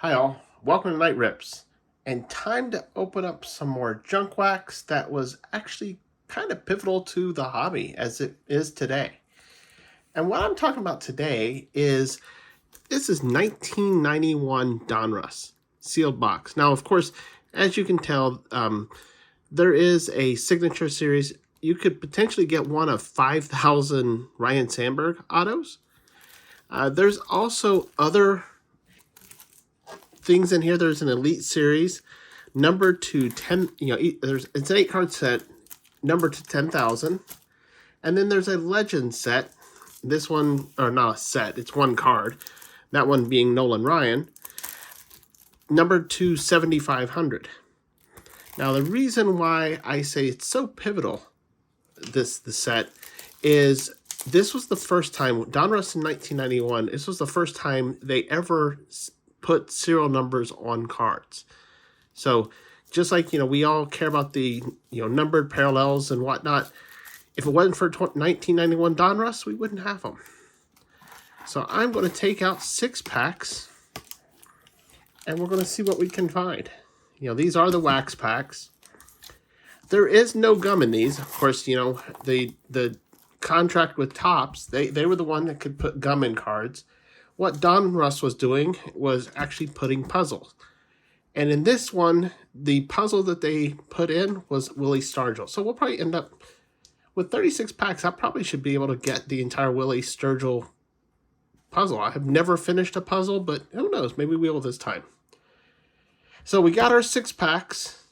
Hi all, welcome to Night Rips, and time to open up some more junk wax that was actually kind of pivotal to the hobby as it is today. And what I'm talking about today is, this is 1991 Donruss sealed box. Now, of course, as you can tell, there is a signature series. You could potentially get one of 5,000 Ryan Sandberg autos. There's also other things in here. There's an Elite Series, number to 10. It's an 8-card set, number to 10,000, and then there's a Legend set. This one, or not a set, it's one card. That one being Nolan Ryan, number to 7,500. Now, the reason why I say it's so pivotal, the set, is this was the first time, Donruss in 1991, this was the first time they ever put serial numbers on cards. So just like, we all care about the, numbered parallels and whatnot, if it wasn't for 1991 Donruss, we wouldn't have them. So I'm going to take out 6 packs, and we're going to see what we can find. These are the wax packs. There is no gum in these. Of course, the contract with Topps, they were the one that could put gum in cards. What Donruss was doing was actually putting puzzles. And in this one, the puzzle that they put in was Willie Stargell. So we'll probably end up with 36 packs. I probably should be able to get the entire Willie Stargell puzzle. I have never finished a puzzle, but who knows? Maybe we will this time. So we got our 6 packs.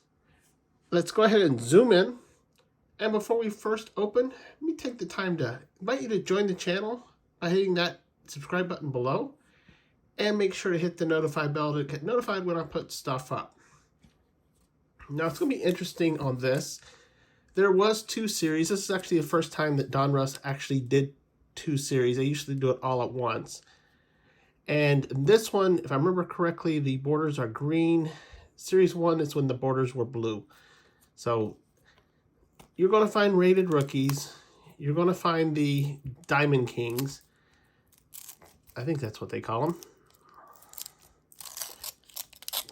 Let's go ahead and zoom in. And before we first open, let me take the time to invite you to join the channel by hitting that subscribe button below, and make sure to hit the notify bell to get notified when I put stuff up. Now, it's going to be interesting on this. There was 2 series. This is actually the first time that Donruss actually did 2 series. They usually do it all at once. And this one, if I remember correctly, the borders are green. Series 1 is when the borders were blue. So you're going to find rated rookies. You're going to find the Diamond Kings. I think that's what they call them.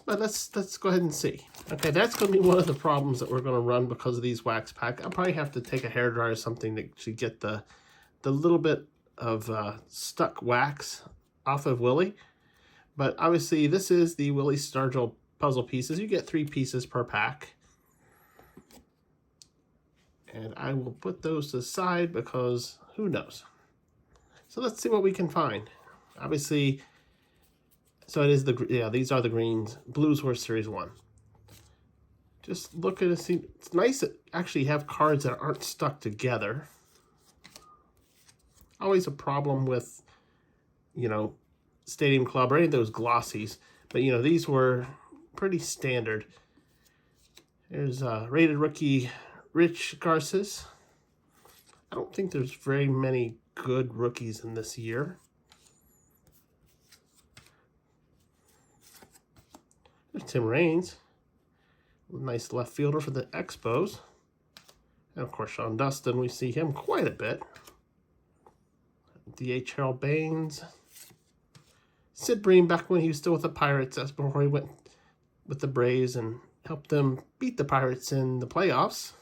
But let's go ahead and see. Okay, that's going to be one of the problems that we're going to run because of these wax pack. I'll probably have to take a hairdryer or something to get the little bit of stuck wax off of Willie. But obviously, this is the Willie Stargell puzzle pieces. You get 3 pieces per pack. And I will put those to the side because who knows. So let's see what we can find. Obviously, so it is these are the greens. Blues were Series 1. Just look at it. See, it's nice to actually have cards that aren't stuck together. Always a problem with, Stadium Club or any of those glossies. But, these were pretty standard. There's rated rookie Rich Garces. I don't think there's very many good rookies in this year. There's Tim Raines, nice left fielder for the Expos. And of course, Sean Dustin, we see him quite a bit. DH Harold Baines. Sid Bream, back when he was still with the Pirates, that's before he went with the Braves and helped them beat the Pirates in the playoffs.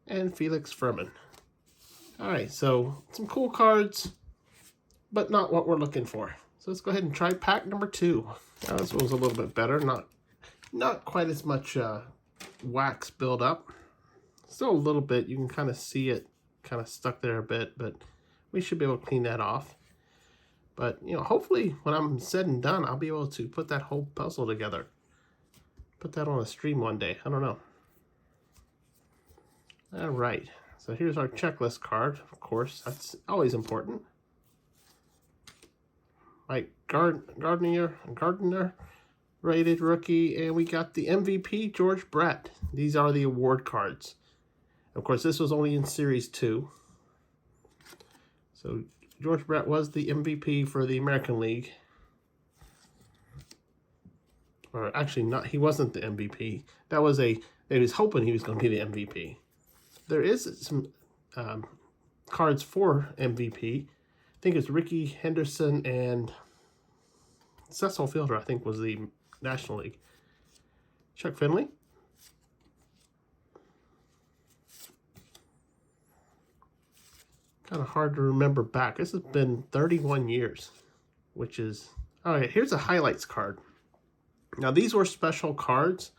And Felix Furman. All right, so some cool cards, but not what we're looking for. So let's go ahead and try pack number 2. Now, this one was a little bit better, not quite as much wax buildup. Still a little bit. You can kind of see it kind of stuck there a bit, but we should be able to clean that off. But, hopefully when I'm said and done, I'll be able to put that whole puzzle together. Put that on a stream one day. I don't know. All right. So here's our checklist card. Of course, that's always important. Mike Gardner, rated rookie, and we got the MVP, George Brett. These are the award cards. Of course, this was only in Series 2. So George Brett was the MVP for the American League. Or actually, not. He wasn't the MVP. They was hoping he was going to be the MVP. There is some cards for MVP. I think it's Ricky Henderson and Cecil Fielder, I think, was the National League. Chuck Finley. Kind of hard to remember back. This has been 31 years, which is... All right, here's a highlights card. Now, these were special cards.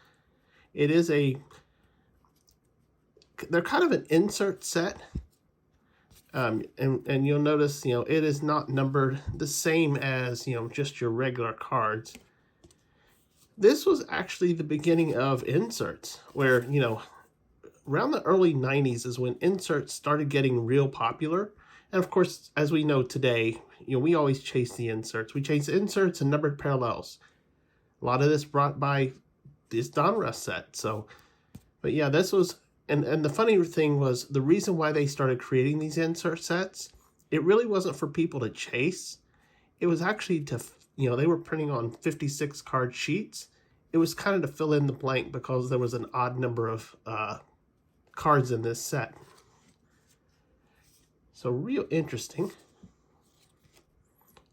It is a... They're kind of an insert set. And you'll notice, you know, it is not numbered the same as, you know, just your regular cards. This was actually the beginning of inserts, where, you know, around the early 90s is when inserts started getting real popular. And of course, as we know today, you know, we always chase the inserts. We chase inserts and numbered parallels. A lot of this brought by this Donruss set. So, but yeah, this was, and the funny thing was, the reason why they started creating these insert sets, it really wasn't for people to chase. It was actually to, you know, they were printing on 56 card sheets. It was kind of to fill in the blank because there was an odd number of cards in this set. So real interesting.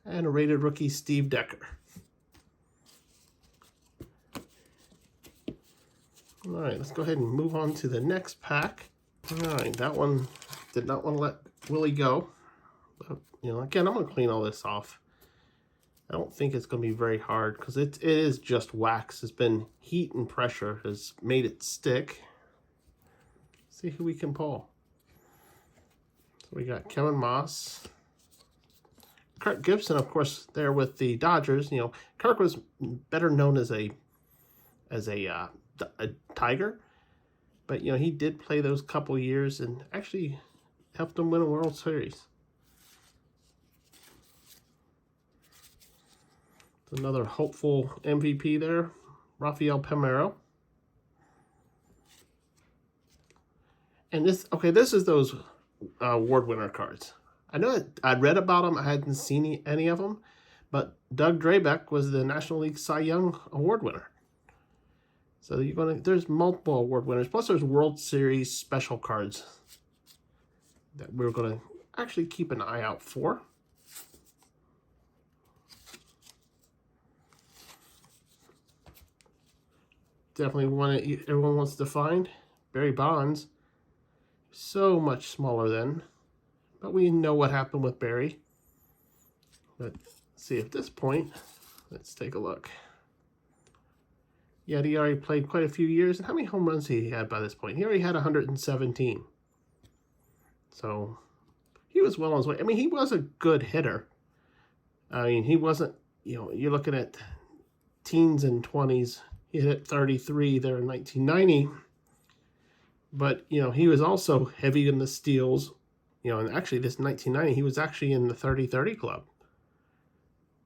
And a rated rookie, Steve Decker. All right, let's go ahead and move on to the next pack. All right, that one did not want to let Willie go. But, you know, again, I'm going to clean all this off. I don't think it's going to be very hard because it is just wax. It's been heat and pressure has made it stick. Let's see who we can pull. So we got Kevin Moss. Kirk Gibson, of course, there with the Dodgers. You know, Kirk was better known as a Tiger, but you know, he did play those couple years and actually helped them win a World Series. Another hopeful MVP there, Rafael Palmeiro. And this, okay, this is those award winner cards. I know I'd read about them. I hadn't seen any of them, but Doug Draybeck was the National League Cy Young Award winner. So you're gonna, there's multiple award winners. Plus there's World Series special cards that we're gonna actually keep an eye out for. Definitely one that everyone wants to find. Barry Bonds. So much smaller then. But we know what happened with Barry. But see, at this point, let's take a look. Yeah, he already played quite a few years. And how many home runs he had by this point? He already had 117. So he was well on his way. I mean, he was a good hitter. I mean, he wasn't, you know, you're looking at teens and 20s. He hit 33 there in 1990. But, you know, he was also heavy in the steals. You know, and actually this 1990, he was actually in the 30-30 club.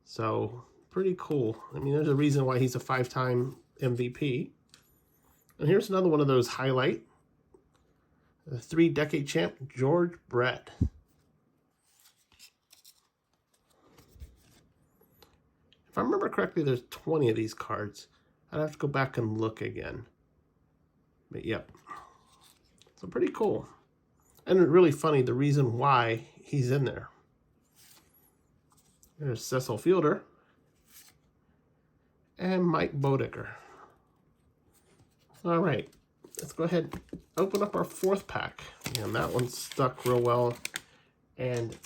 So, pretty cool. I mean, there's a reason why he's a 5-time MVP. And here's another one of those highlight. The 3-decade champ, George Brett. If I remember correctly, there's 20 of these cards. I'd have to go back and look again. But yep. So pretty cool. And really funny, the reason why he's in there. There's Cecil Fielder. And Mike Bodicker. All right. Let's go ahead and open up our 4th pack. And that one stuck real well. And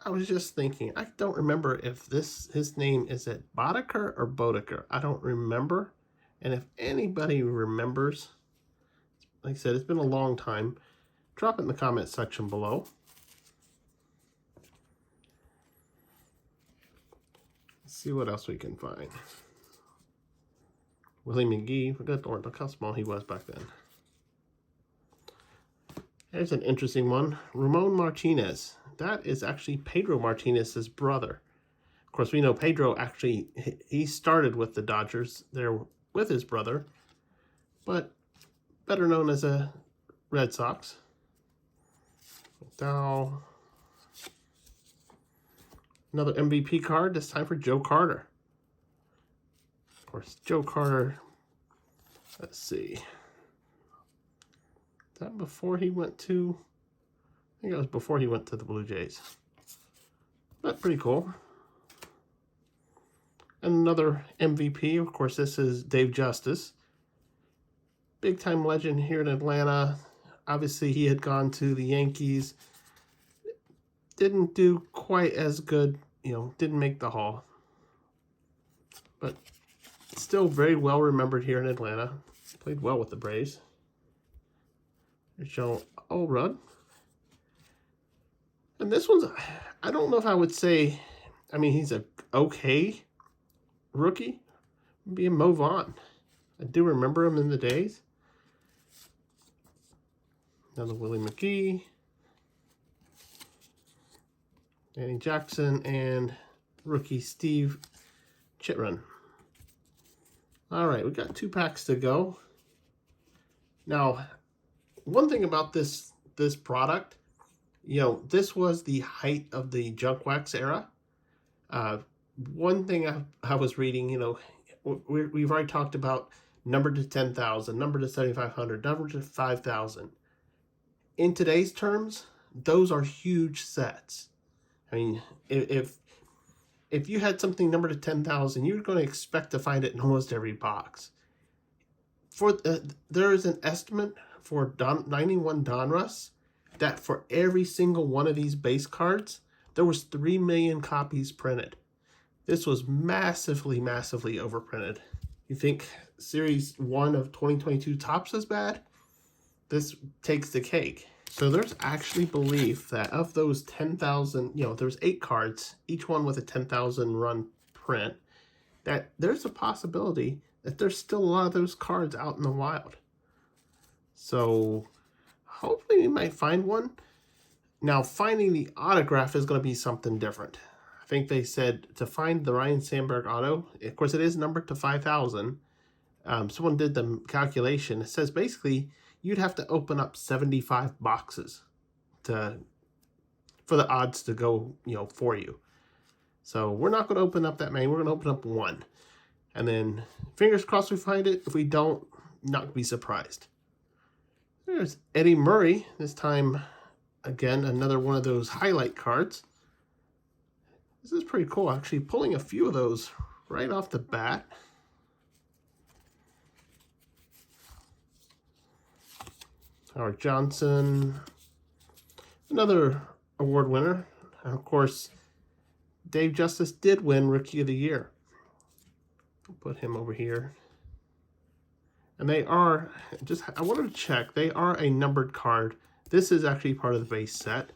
I was just thinking, I don't remember if his name is it Bodicker or Bodicker. I don't remember. And if anybody remembers, like I said, it's been a long time. Drop it in the comment section below. Let's see what else we can find. Willie McGee, forgot look how small he was back then. There's an interesting one. Ramon Martinez. That is actually Pedro Martinez's brother. Of course, we know Pedro actually, he started with the Dodgers there with his brother, but better known as a Red Sox. Now, another MVP card, this time for Joe Carter. Of course, Joe Carter, let's see. Is that before he went to, I think it was before he went to the Blue Jays. But pretty cool. And another MVP, of course, this is Dave Justice. Big time legend here in Atlanta. Obviously, he had gone to the Yankees. Didn't do quite as good, didn't make the Hall. But still very well remembered here in Atlanta. Played well with the Braves. There's Joe Allred. And this one's, I don't know if I would say, he's a okay rookie. Be a Mo Vaughn. I do remember him in the days. Another Willie McGee. Danny Jackson and rookie Steve Chitrun. All right, we got 2 packs to go. Now, one thing about this product, this was the height of the junk wax era. One thing I was reading, we've already talked about number to 10,000, number to 7,500, number to 5,000. In today's terms, those are huge sets. If you had something numbered to 10,000, you're going to expect to find it in almost every box. There is an estimate for 91 Donruss that for every single one of these base cards, there was 3 million copies printed. This was massively, massively overprinted. You think Series 1 of 2022 Topps is bad? This takes the cake. So there's actually belief that of those 10,000, there's 8 cards, each one with a 10,000 run print, that there's a possibility that there's still a lot of those cards out in the wild. So hopefully we might find one. Now, finding the autograph is going to be something different. I think they said to find the Ryan Sandberg auto, of course it is numbered to 5,000. Someone did the calculation. It says basically you'd have to open up 75 boxes for the odds to go, for you. So we're not going to open up that many. We're going to open up 1. And then fingers crossed we find it. If we don't, not going to be surprised. There's Eddie Murray. This time, again, another one of those highlight cards. This is pretty cool, actually, pulling a few of those right off the bat. Howard Johnson, another award winner. And of course, Dave Justice did win Rookie of the Year. I'll put him over here. And they are, I wanted to check, they are a numbered card. This is actually part of the base set.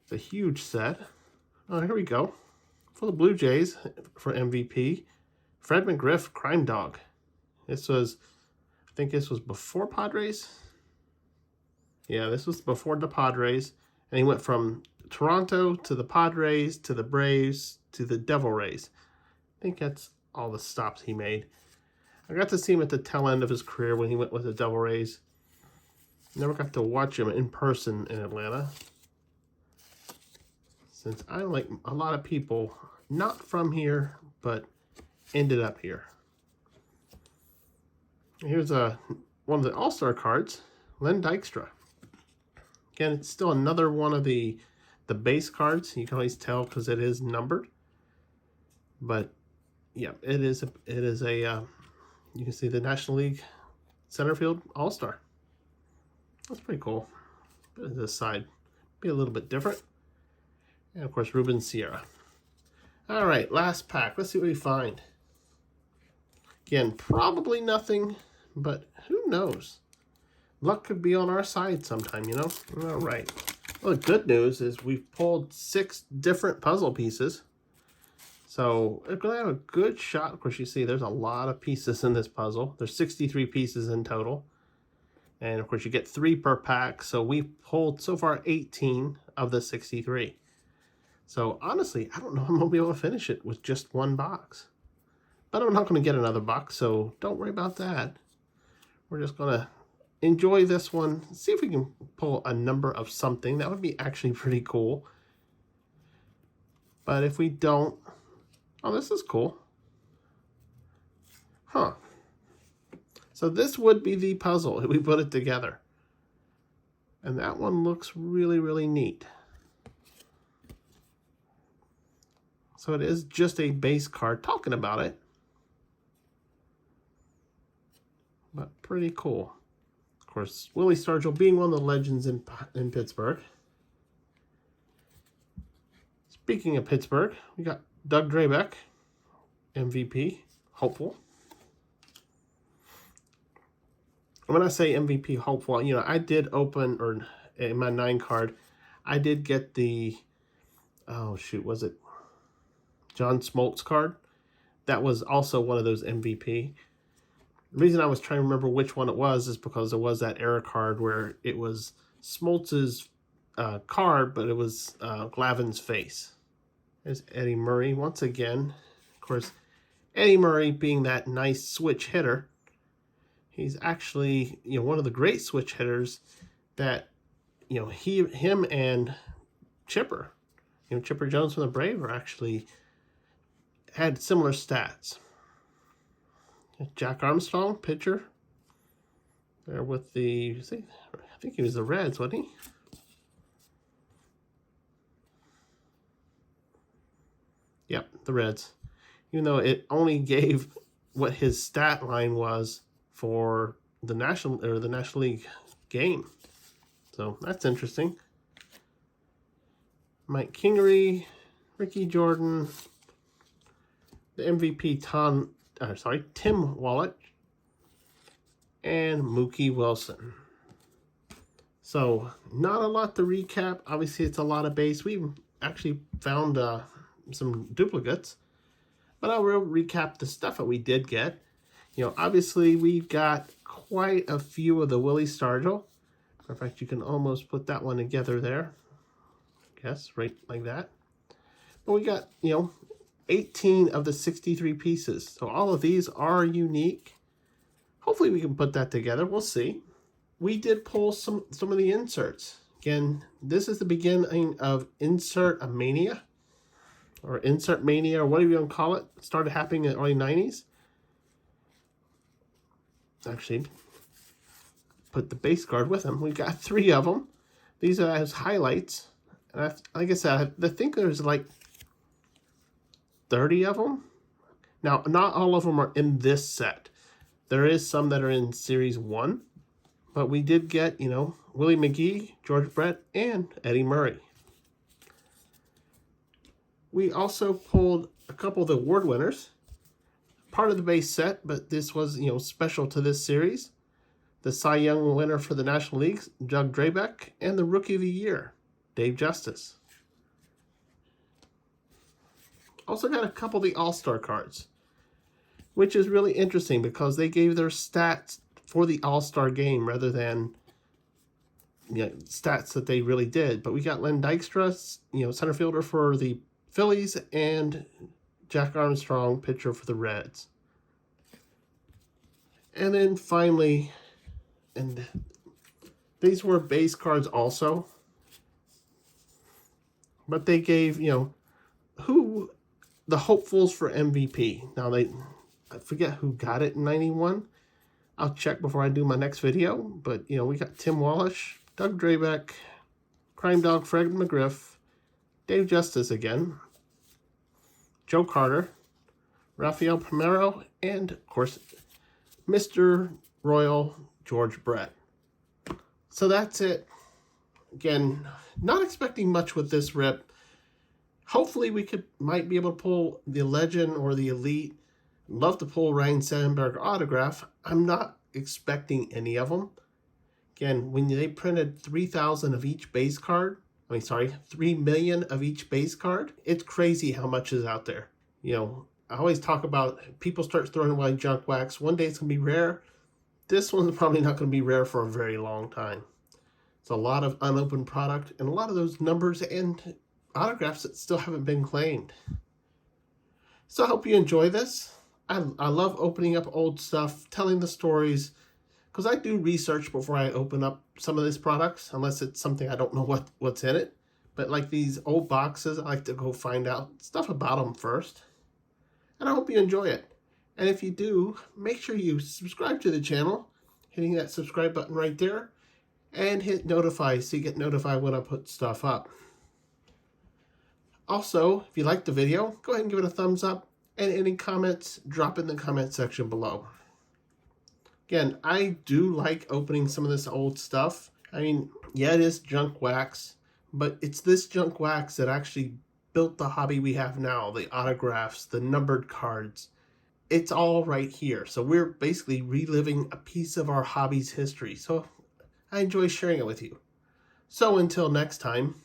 It's a huge set. Oh, here we go. For the Blue Jays, for MVP, Fred McGriff, Crime Dog. This was, I think this was before Padres. Yeah, this was before the Padres. And he went from Toronto to the Padres to the Braves to the Devil Rays. I think that's all the stops he made. I got to see him at the tail end of his career when he went with the Devil Rays. Never got to watch him in person in Atlanta. Since I like a lot of people not from here, but ended up here. Here's one of the All-Star cards, Len Dykstra. Again, it's still another one of the base cards. You can always tell because it is numbered. But yeah, it is a you can see the National League center field All-Star. That's pretty cool. But this side be a little bit different. And of course, Ruben Sierra. All right, last pack. Let's see what we find. Again, probably nothing, but who knows? Luck could be on our side sometime, All right. Well, the good news is we've pulled 6 different puzzle pieces. So we're going to have a good shot. Of course, you see there's a lot of pieces in this puzzle. There's 63 pieces in total. And of course, you get 3 per pack. So we've pulled so far 18 of the 63. So honestly, I don't know if I'm going to be able to finish it with just 1 box. But I'm not going to get another box, so don't worry about that. We're just going to enjoy this one. See if we can pull a number of something. That would be actually pretty cool. But if we don't... Oh, this is cool. Huh. So this would be the puzzle if we put it together. And that one looks really, really neat. So it is just a base card talking about it. But pretty cool. Of course, Willie Stargell being one of the legends in Pittsburgh. Speaking of Pittsburgh, we got Doug Draybeck, MVP, hopeful. When I say MVP hopeful, you know, I did open, or in my 9 card, I did get the, oh shoot, was it John Smoltz card? That was also one of those MVP. The reason I was trying to remember which one it was is because there was that error card where it was Smoltz's card, but it was Glavin's face. There's Eddie Murray once again. Of course, Eddie Murray being that nice switch hitter. He's actually, you know, one of the great switch hitters that, you know, him and Chipper, you know, Chipper Jones from the Brave are actually had similar stats. Jack Armstrong, pitcher, there with the, I think he was the Reds, wasn't he? Yep, the Reds. Even though it only gave what his stat line was for the National League game. So that's interesting. Mike Kingery, Ricky Jordan, the MVP Tim Wallet, and Mookie Wilson. So not a lot to recap. Obviously, it's a lot of base. We actually found some duplicates, but I will recap the stuff that we did get. You know, obviously, we've got quite a few of the Willie Stargell. In fact, you can almost put that one together there. I guess, right like that. But we got, you know, 18 of the 63 pieces. So all of these are unique. Hopefully we can put that together. We'll see. We did pull some of the inserts. Again, this is the beginning of Insert Mania, or Insert Mania, or whatever you want to call it. It started happening in the early 90s. Actually, put the base card with them. We've got 3 of them. These are as highlights. And like I said, I think there's like 30 of them. Now, not all of them are in this set. There is some that are in Series 1. But we did get, you know, Willie McGee, George Brett, and Eddie Murray. We also pulled a couple of the award winners. Part of the base set, but this was, you know, special to this series. The Cy Young winner for the National League, Doug Draybeck, and the Rookie of the Year, Dave Justice. Also got a couple of the All-Star cards, which is really interesting because they gave their stats for the All-Star game rather than, you know, stats that they really did. But we got Len Dykstra, you know, center fielder for the Phillies, and Jack Armstrong, pitcher for the Reds. And then finally, and these were base cards also, but they gave, you know, who the hopefuls for MVP. Now I forget who got it in 91. I'll check before I do my next video. But, you know, we got Tim Wallish, Doug Draybeck, Crime Dog Fred McGriff, Dave Justice again, Joe Carter, Rafael Primero, and, of course, Mr. Royal George Brett. So that's it. Again, not expecting much with this rip. Hopefully we might be able to pull the Legend or the Elite. Love to pull Ryan Sandberg autograph. I'm not expecting any of them. Again, when they printed 3,000 of each base card, 3 million of each base card, it's crazy how much is out there. You know, I always talk about people start throwing away junk wax. One day it's going to be rare. This one's probably not going to be rare for a very long time. It's a lot of unopened product and a lot of those numbers and autographs that still haven't been claimed. So I hope you enjoy this. I love opening up old stuff, telling the stories, because I do research before I open up some of these products, unless it's something I don't know what's in it. But like these old boxes, I like to go find out stuff about them first. And I hope you enjoy it. And if you do, make sure you subscribe to the channel, hitting that subscribe button right there, and hit notify so you get notified when I put stuff up. Also, if you liked the video, go ahead and give it a thumbs up. And any comments, drop in the comment section below. Again, I do like opening some of this old stuff. I mean, yeah, it is junk wax, but it's this junk wax that actually built the hobby we have now, the autographs, the numbered cards. It's all right here. So we're basically reliving a piece of our hobby's history. So I enjoy sharing it with you. So until next time,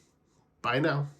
bye now.